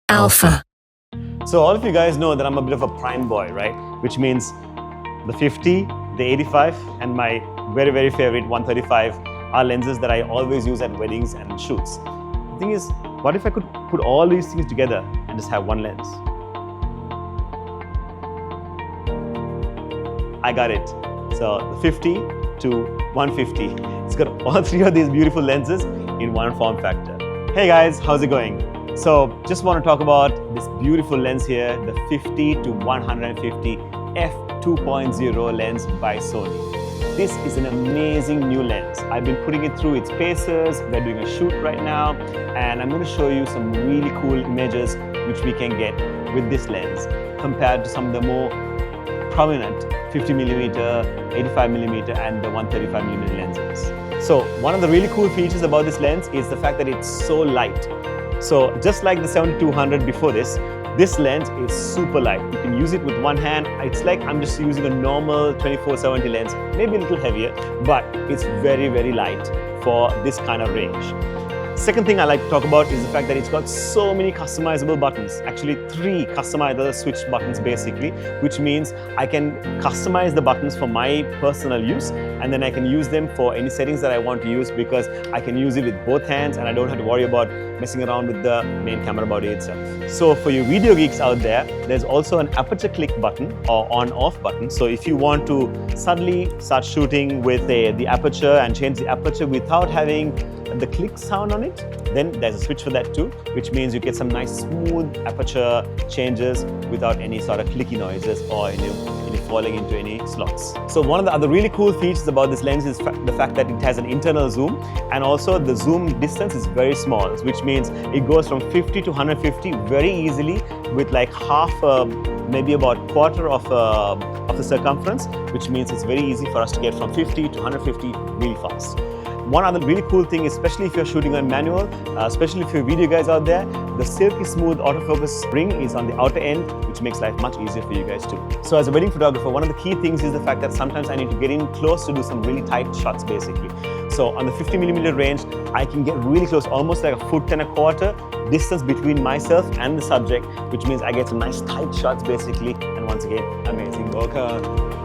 Alpha. So all of you guys know that I'm a bit of a prime boy, right? Which means the 50, the 85 and my very, very favorite 135 are lenses that I always use at weddings and shoots. The thing is, what if I could put all these things together and just have one lens? I got it. So the 50 to 150. It's got all three of these beautiful lenses in one form factor. Hey guys, how's it going? So just want to talk about this beautiful lens here, the 50 to 150 f2.0 lens by Sony. This is an amazing new lens. I've been putting it through its paces. We're doing a shoot right now, and I'm going to show you some really cool images which we can get with this lens compared to some of the more prominent 50mm, 85mm and the 135mm lenses. So one of the really cool features about this lens is the fact that it's so light. So just like the 70-200 before this lens is super light. You can use it with one hand. It's like I'm just using a normal 24-70 lens, maybe a little heavier, but it's very, very light for this kind of range. Second thing I like to talk about is the fact that it's got so many customizable buttons, actually 3 customizable switch buttons basically, which means I can customize the buttons for my personal use, and then I can use them for any settings that I want to use because I can use it with both hands and I don't have to worry about messing around with the main camera body itself. So for you video geeks out there, there's also an aperture click button or on-off button. So if you want to suddenly start shooting with the aperture and change the aperture without having the click sound on it, then there's a switch for that too, which means you get some nice smooth aperture changes without any sort of clicky noises or any falling into any slots. So one of the other really cool features about this lens is the fact that it has an internal zoom, and also the zoom distance is very small, which means it goes from 50 to 150 very easily with like half, maybe about quarter of the circumference, which means it's very easy for us to get from 50 to 150 really fast. One other really cool thing, especially if you're shooting on manual, especially if you're video guys out there, the silky smooth autofocus ring is on the outer end, which makes life much easier for you guys too. So as a wedding photographer, one of the key things is the fact that sometimes I need to get in close to do some really tight shots basically. So on the 50mm range, I can get really close, almost like a 1.25 foot distance between myself and the subject, which means I get some nice tight shots basically. And once again, amazing bokeh.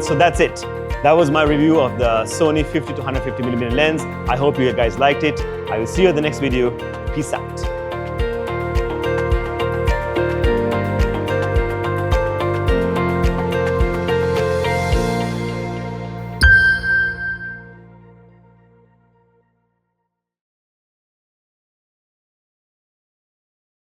So that's it. That was my review of the Sony 50 to 150mm lens. I hope you guys liked it. I will see you in the next video. Peace out.